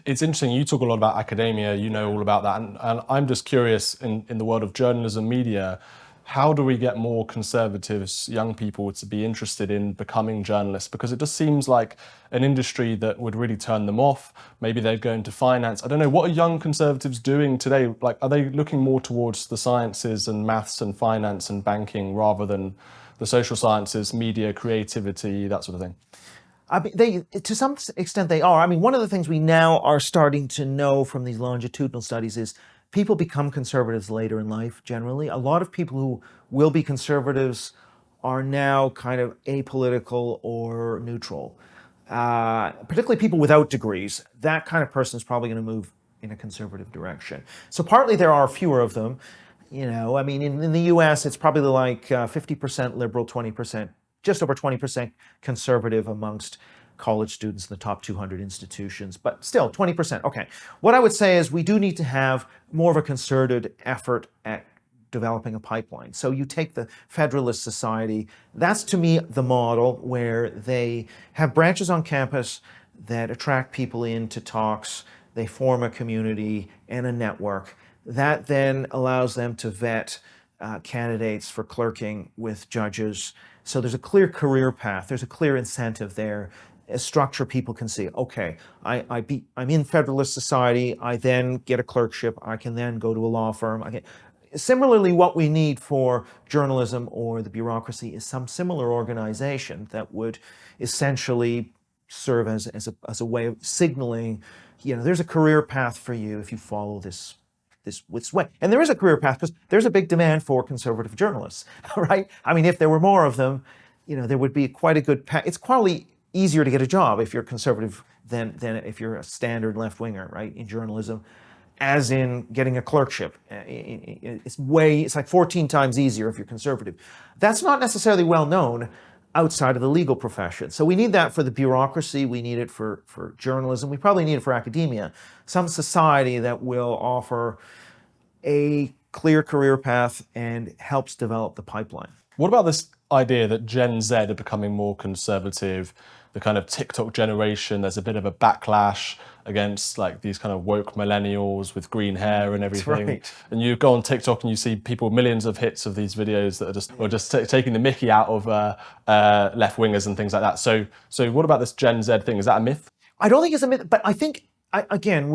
It's interesting, you talk a lot about academia, you know all about that, and I'm just curious, in the world of journalism, media, how do we get more conservatives, young people, to be interested in becoming journalists? Because it just seems like an industry that would really turn them off. Maybe they'd go into finance. I don't know, what are young conservatives doing today? Like, are they looking more towards the sciences and maths and finance and banking rather than the social sciences, media, creativity, that sort of thing? I mean, to some extent they are. I mean, one of the things we now are starting to know from these longitudinal studies is people become conservatives later in life, generally. A lot of people who will be conservatives are now kind of apolitical or neutral. Particularly people without degrees. That kind of person is probably going to move in a conservative direction. So partly there are fewer of them. I mean, in the US, it's probably like 50% liberal, 20%, just over 20% conservative amongst college students in the top 200 institutions, but still 20%. Okay. What I would say is we do need to have more of a concerted effort at developing a pipeline. So you take the Federalist Society, that's to me the model where they have branches on campus that attract people into talks, they form a community and a network. That then allows them to vet candidates for clerking with judges. So there's a clear career path, there's a clear incentive there, a structure people can see. Okay, I'm in Federalist Society, I then get a clerkship, I can then go to a law firm. Similarly, what we need for journalism or the bureaucracy is some similar organization that would essentially serve as a way of signaling, there's a career path for you if you follow this way. And there is a career path because there's a big demand for conservative journalists, right? I mean, if there were more of them, there would be quite a good path. It's probably easier to get a job if you're conservative than if you're a standard left-winger, right, in journalism, as in getting a clerkship. It's like 14 times easier if you're conservative. That's not necessarily well known outside of the legal profession. So we need that for the bureaucracy, we need it for journalism, we probably need it for academia. Some society that will offer a clear career path and helps develop the pipeline. What about this idea that Gen Z are becoming more conservative, the kind of TikTok generation, there's a bit of a backlash against like these kind of woke millennials with green hair and everything. Right. And you go on TikTok and you see people, millions of hits of these videos that are just taking the mickey out of left wingers and things like that. So what about this Gen Z thing? Is that a myth? I don't think it's a myth, but I think, again,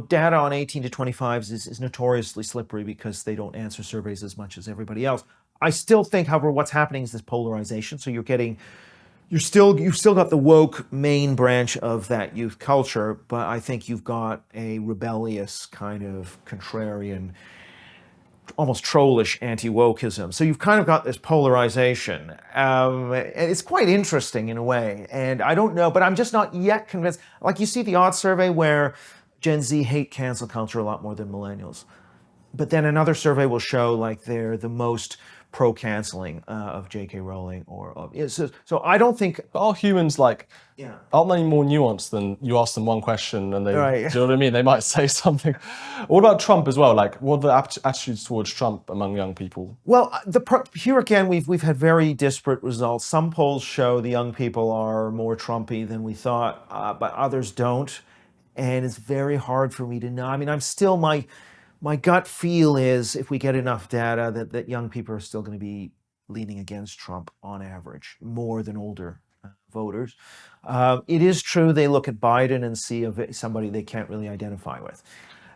data on 18 to 25s is notoriously slippery because they don't answer surveys as much as everybody else. I still think, however, what's happening is this polarization. So you've still got the woke main branch of that youth culture, but I think you've got a rebellious kind of contrarian, almost trollish anti-wokeism. So you've kind of got this polarization. And it's quite interesting in a way. And I don't know, but I'm just not yet convinced. Like you see the odd survey where Gen Z hate cancel culture a lot more than millennials. But then another survey will show like they're the most pro-canceling of J.K. Rowling so I don't think... Are humans aren't they more nuanced than you ask them one question and they, right. Do you know what I mean? They might say something. What about Trump as well? Like, what are the attitudes towards Trump among young people? Well, here again, we've had very disparate results. Some polls show the young people are more Trumpy than we thought, but others don't. And it's very hard for me to know. I mean, I'm still... My gut feel is if we get enough data that young people are still going to be leaning against Trump on average, more than older voters. It is true they look at Biden and see somebody they can't really identify with.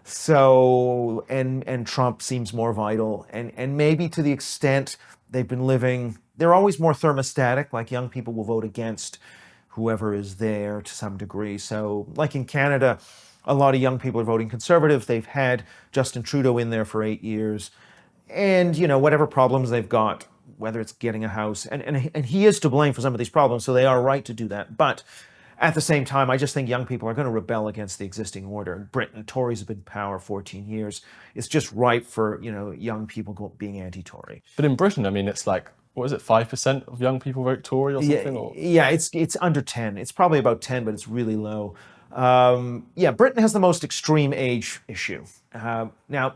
So, and Trump seems more vital. And maybe to the extent they've been living, they're always more thermostatic, like young people will vote against whoever is there to some degree. So like in Canada, A lot of young people are voting Conservative. They've had Justin Trudeau in there for 8 years. And, whatever problems they've got, whether it's getting a house, and he is to blame for some of these problems, so they are right to do that. But at the same time, I just think young people are going to rebel against the existing order. In Britain, Tories have been in power 14 years. It's just ripe for, young people being anti-Tory. But in Britain, I mean, it's like, what is it, 5% of young people vote Tory or something? Yeah, it's under 10. It's probably about 10, but it's really low. Britain has the most extreme age issue. But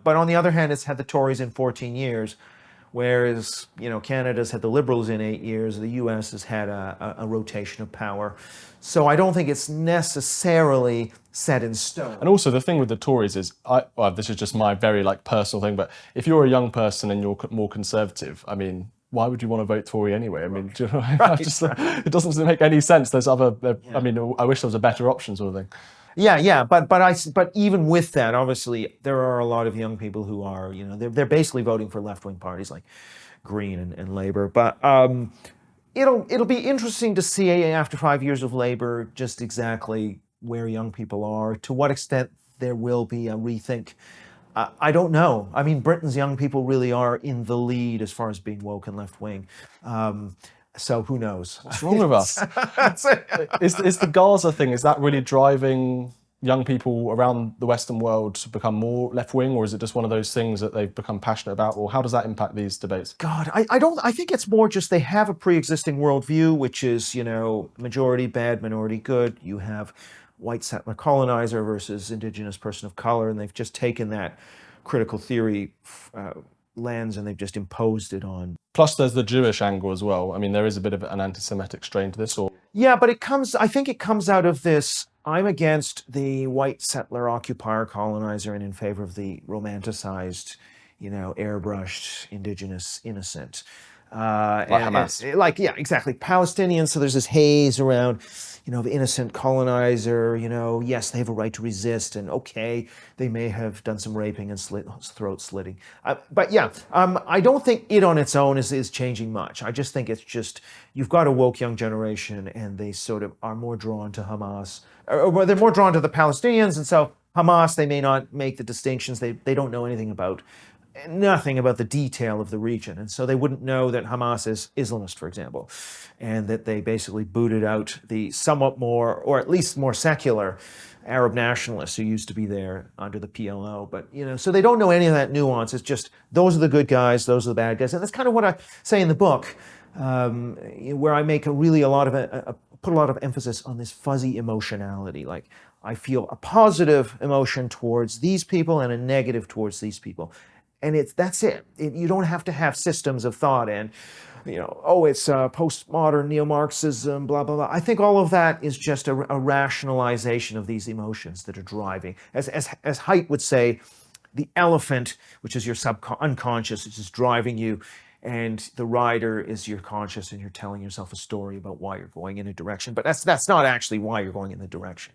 on the other hand, it's had the Tories in 14 years, whereas, Canada's had the Liberals in 8 years. The US has had a rotation of power. So I don't think it's necessarily set in stone. And also the thing with the Tories is, this is just my very personal thing, but if you're a young person and you're more conservative, I mean, why would you want to vote Tory anyway? I mean, do you know, it doesn't make any sense. There's other, I mean, I wish there was a better option sort of thing. Yeah, but even with that, obviously, there are a lot of young people who are, they're basically voting for left-wing parties like Green and Labour. But it'll be interesting to see after 5 years of Labour just exactly where young people are, to what extent there will be a rethink. I don't know. I mean, Britain's young people really are in the lead as far as being woke and left-wing. So who knows? What's wrong with us? Is the Gaza thing, is that really driving young people around the Western world to become more left-wing, or is it just one of those things that they've become passionate about, or how does that impact these debates? God, I think it's more just they have a pre-existing worldview, which is, majority bad, minority good. You have white settler colonizer versus indigenous person of color, and they've just taken that critical theory lens and they've just imposed it on. Plus there's the Jewish angle as well. I mean, there is a bit of an anti-Semitic strain to this, or? Yeah, but I think it comes out of this, I'm against the white settler occupier colonizer and in favor of the romanticized, airbrushed indigenous innocent. Like Hamas. Exactly. Palestinians, so there's this haze around, the innocent colonizer, yes, they have a right to resist, and okay, they may have done some raping and throat slitting. I don't think it on its own is changing much. I just think it's just, you've got a woke young generation, and they sort of are more drawn to Hamas, or they're more drawn to the Palestinians, and so Hamas, they may not make the distinctions, they don't know anything about the detail of the region. And so they wouldn't know that Hamas is Islamist, for example, and that they basically booted out the somewhat more, or at least more secular Arab nationalists who used to be there under the PLO. But, so they don't know any of that nuance. It's just, those are the good guys, those are the bad guys. And that's kind of what I say in the book, where I make put a lot of emphasis on this fuzzy emotionality. Like, I feel a positive emotion towards these people and a negative towards these people. And that's it. You don't have to have systems of thought and, it's postmodern neo-Marxism, blah, blah, blah. I think all of that is just a rationalization of these emotions that are driving. As Haidt would say, the elephant, which is your unconscious, which is driving you, and the rider is your conscious, and you're telling yourself a story about why you're going in a direction. But that's not actually why you're going in the direction.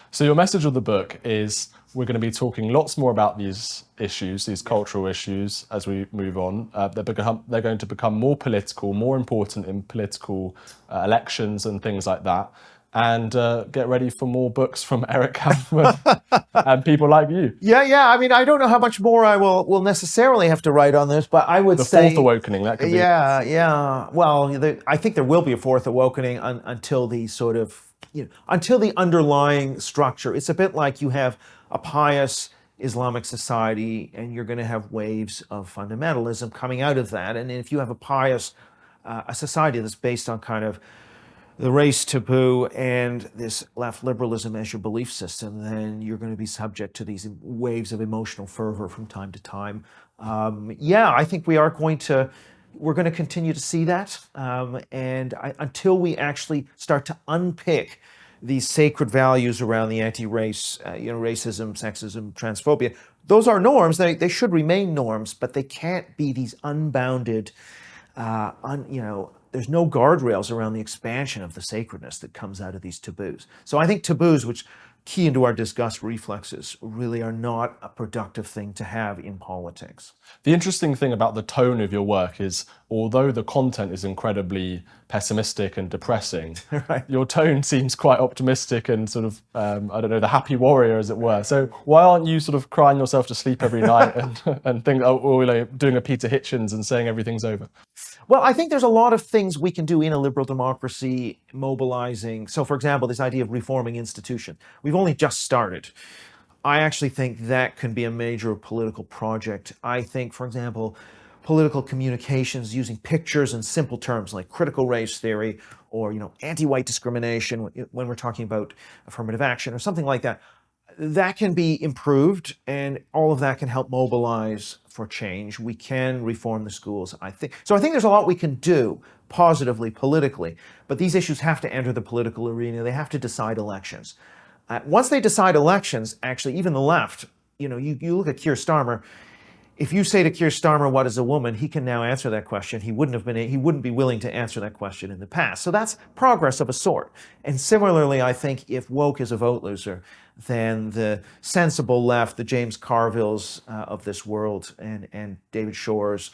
So your message of the book is we're going to be talking lots more about these issues, these cultural issues, as we move on. They're going to become more political, more important in political elections and things like that. And get ready for more books from Eric Kaufmann and people like you. Yeah. I mean, I don't know how much more I will necessarily have to write on this, but I would say... The fourth awakening, that could be... Yeah. Well, I think there will be a fourth awakening until the sort of... until the underlying structure. It's a bit like you have a pious Islamic society and you're going to have waves of fundamentalism coming out of that. And if you have a pious a society that's based on kind of the race taboo and this left liberalism as your belief system, then you're going to be subject to these waves of emotional fervor from time to time. I think we're going to continue to see that. Until we actually start to unpick these sacred values around the anti-race, racism, sexism, transphobia, those are norms. They should remain norms, but they can't be these unbounded, there's no guardrails around the expansion of the sacredness that comes out of these taboos. So I think taboos which key into our disgust reflexes really are not a productive thing to have in politics. The interesting thing about the tone of your work is, although the content is incredibly pessimistic and depressing, Right. your tone seems quite optimistic and sort of, I don't know, the happy warrior, as it were. So why aren't you sort of crying yourself to sleep every night and think, oh, or, you know, doing a Peter Hitchens and saying everything's over? Well, I think there's a lot of things we can do in a liberal democracy, mobilizing. So, for example, this idea of reforming institution. We've only just started. I actually think that can be a major political project. I think, for example, political communications using pictures and simple terms like critical race theory or, anti-white discrimination when we're talking about affirmative action or something like that, that can be improved, and all of that can help mobilize for change. We can reform the schools, I think. So I think there's a lot we can do positively, politically, but these issues have to enter the political arena. They have to decide elections. Once they decide elections, actually, even the left, you look at Keir Starmer. If you say to Keir Starmer, what is a woman, he can now answer that question. He wouldn't be willing to answer that question in the past. So that's progress of a sort. And similarly, I think if woke is a vote loser, then the sensible left, the James Carvilles of this world and David Shores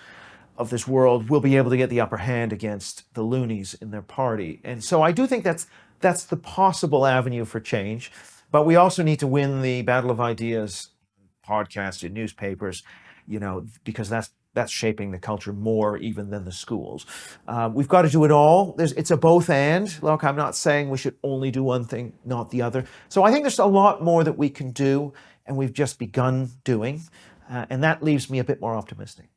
of this world will be able to get the upper hand against the loonies in their party. And so I do think that's the possible avenue for change. But we also need to win the battle of ideas, podcasts and newspapers, because that's shaping the culture more even than the schools. We've got to do it all. It's a both and. Look, I'm not saying we should only do one thing, not the other. So I think there's a lot more that we can do, and we've just begun doing. And that leaves me a bit more optimistic.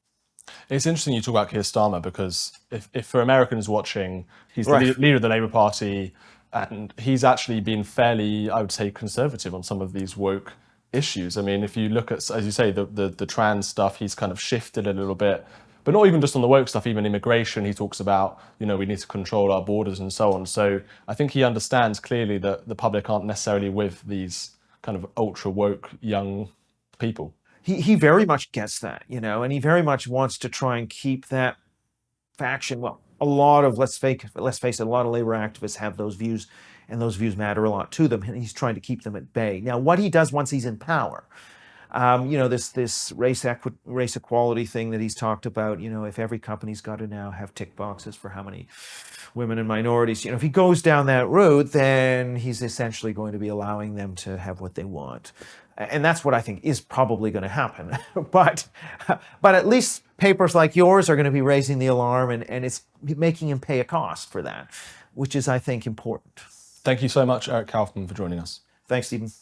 It's interesting you talk about Keir Starmer, because if for Americans watching, he's the Right. leader of the Labour Party, and he's actually been fairly, I would say, conservative on some of these woke issues. I mean, if you look at, as you say, the trans stuff, he's kind of shifted a little bit, but not even just on the woke stuff, even immigration, he talks about, we need to control our borders and so on. So I think he understands clearly that the public aren't necessarily with these kind of ultra woke young people. He very much gets that, and he very much wants to try and keep that faction. Well, let's face it, a lot of labor activists have those views, and those views matter a lot to them, and he's trying to keep them at bay. Now, what he does once he's in power, this race equality thing that he's talked about, if every company's got to now have tick boxes for how many women and minorities, if he goes down that route, then he's essentially going to be allowing them to have what they want. And that's what I think is probably going to happen. But at least papers like yours are going to be raising the alarm, and it's making him pay a cost for that, which is, I think, important. Thank you so much, Eric Kaufmann, for joining us. Thanks, Stephen.